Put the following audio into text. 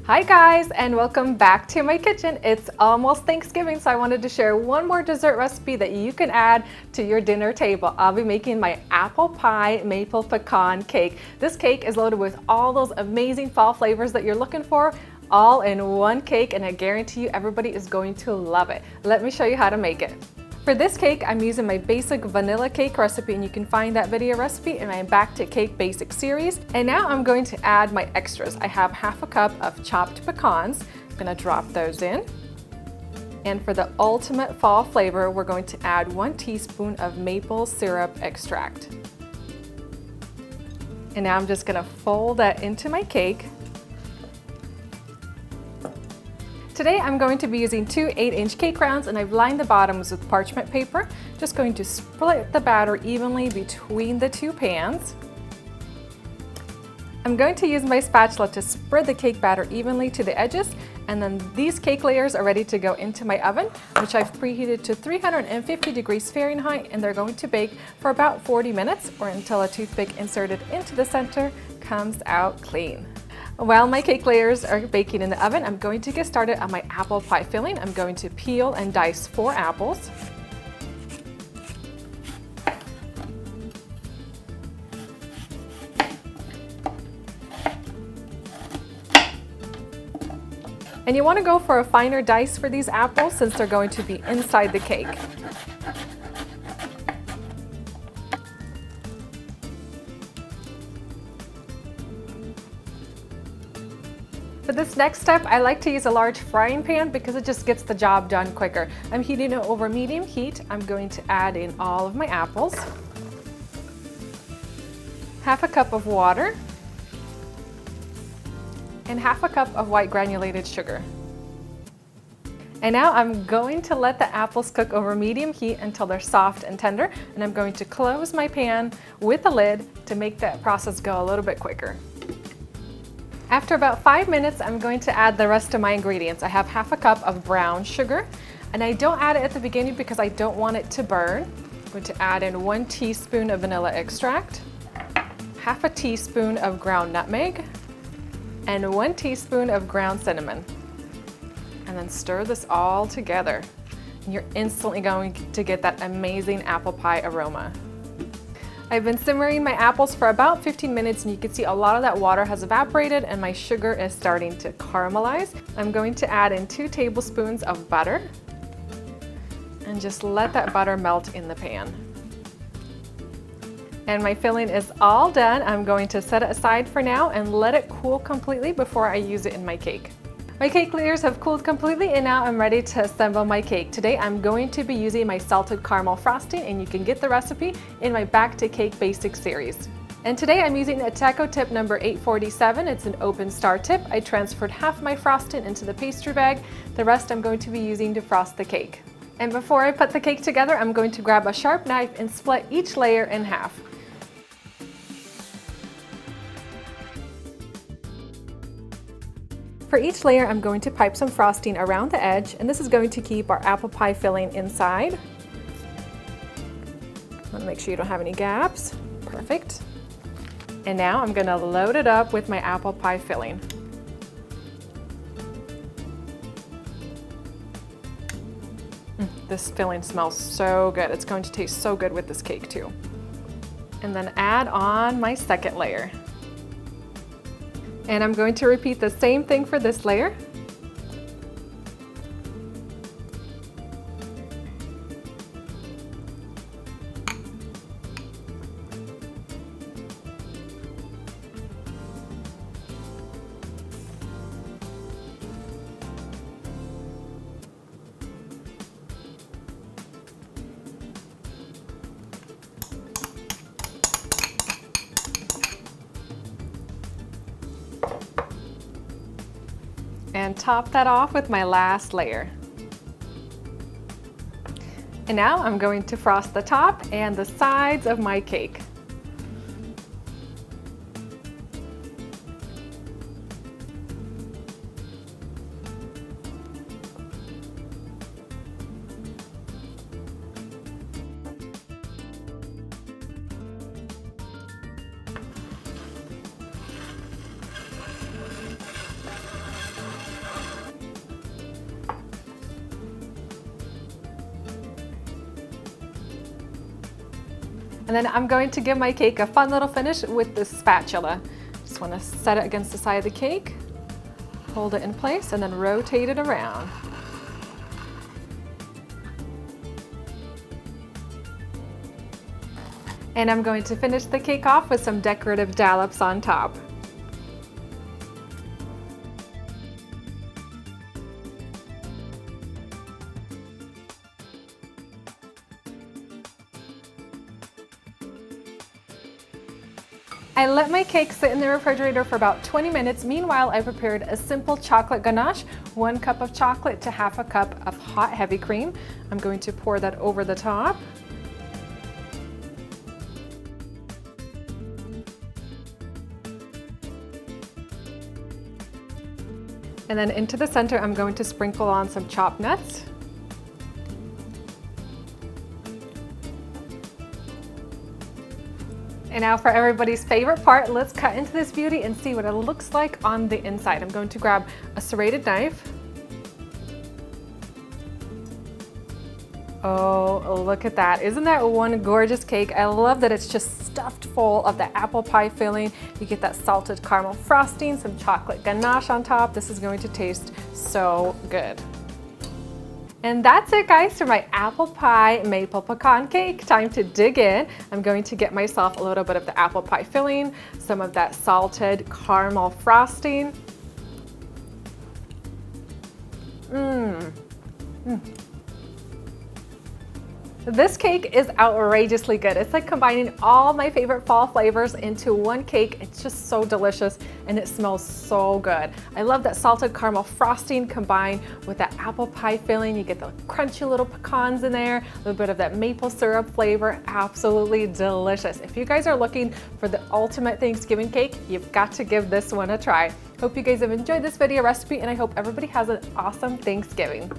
Hi guys, and welcome back to my kitchen. It's almost Thanksgiving, so I wanted to share one more dessert recipe that you can add to your dinner table. I'll be making my apple pie maple pecan cake. This cake is loaded with all those amazing fall flavors that you're looking for, all in one cake, and I guarantee you everybody is going to love it. Let me show you how to make it. For this cake, I'm using my basic vanilla cake recipe, and you can find that video recipe in my Back to Cake Basic series. And now I'm going to add my extras. I have half a cup of chopped pecans. I'm gonna drop those in. And for the ultimate fall flavor, we're going to add 1 teaspoon of maple syrup extract. And now I'm just gonna fold that into my cake. Today I'm going to be using 2 8-inch cake rounds, and I've lined the bottoms with parchment paper. Just going to split the batter evenly between the 2 pans. I'm going to use my spatula to spread the cake batter evenly to the edges, and then these cake layers are ready to go into my oven, which I've preheated to 350 degrees Fahrenheit, and they're going to bake for about 40 minutes or until a toothpick inserted into the center comes out clean. While my cake layers are baking in the oven, I'm going to get started on my apple pie filling. I'm going to peel and dice 4 apples. And you want to go for a finer dice for these apples since they're going to be inside the cake. For this next step, I like to use a large frying pan because it just gets the job done quicker. I'm heating it over medium heat. I'm going to add in all of my apples, half a cup of water, and half a cup of white granulated sugar. And now I'm going to let the apples cook over medium heat until they're soft and tender, and I'm going to close my pan with a lid to make that process go a little bit quicker. After about 5 minutes, I'm going to add the rest of my ingredients. I have half a cup of brown sugar, and I don't add it at the beginning because I don't want it to burn. I'm going to add in 1 teaspoon of vanilla extract, half a teaspoon of ground nutmeg, and 1 teaspoon of ground cinnamon. And then stir this all together. And you're instantly going to get that amazing apple pie aroma. I've been simmering my apples for about 15 minutes, and you can see a lot of that water has evaporated and my sugar is starting to caramelize. I'm going to add in 2 tablespoons of butter and just let that butter melt in the pan. And my filling is all done. I'm going to set it aside for now and let it cool completely before I use it in my cake. My cake layers have cooled completely, and now I'm ready to assemble my cake. Today I'm going to be using my salted caramel frosting, and you can get the recipe in my Back to Cake Basics series. And today I'm using a taco tip number 847. It's an open star tip. I transferred half my frosting into the pastry bag. The rest I'm going to be using to frost the cake. And before I put the cake together, I'm going to grab a sharp knife and split each layer in half. For each layer, I'm going to pipe some frosting around the edge, and this is going to keep our apple pie filling inside. Want to make sure you don't have any gaps. Perfect. And now I'm going to load it up with my apple pie filling. This filling smells so good. It's going to taste so good with this cake too. And then add on my second layer. And I'm going to repeat the same thing for this layer. And top that off with my last layer. And now I'm going to frost the top and the sides of my cake. And then I'm going to give my cake a fun little finish with this spatula. Just want to set it against the side of the cake, hold it in place, and then rotate it around. And I'm going to finish the cake off with some decorative dollops on top. I let my cake sit in the refrigerator for about 20 minutes. Meanwhile, I prepared a simple chocolate ganache, 1 cup of chocolate to half a cup of hot heavy cream. I'm going to pour that over the top. And then into the center, I'm going to sprinkle on some chopped nuts. And now for everybody's favorite part, let's cut into this beauty and see what it looks like on the inside. I'm going to grab a serrated knife. Oh, look at that. Isn't that one gorgeous cake? I love that it's just stuffed full of the apple pie filling. You get that salted caramel frosting, some chocolate ganache on top. This is going to taste so good. And that's it, guys, for my apple pie maple pecan cake. Time to dig in. I'm going to get myself a little bit of the apple pie filling, some of that salted caramel frosting. This cake is outrageously good. It's like combining all my favorite fall flavors into one cake. It's just so delicious and it smells so good. I love that salted caramel frosting combined with that apple pie filling. You get the crunchy little pecans in there, a little bit of that maple syrup flavor. Absolutely delicious. If you guys are looking for the ultimate Thanksgiving cake, you've got to give this one a try. Hope you guys have enjoyed this video recipe, and I hope everybody has an awesome Thanksgiving.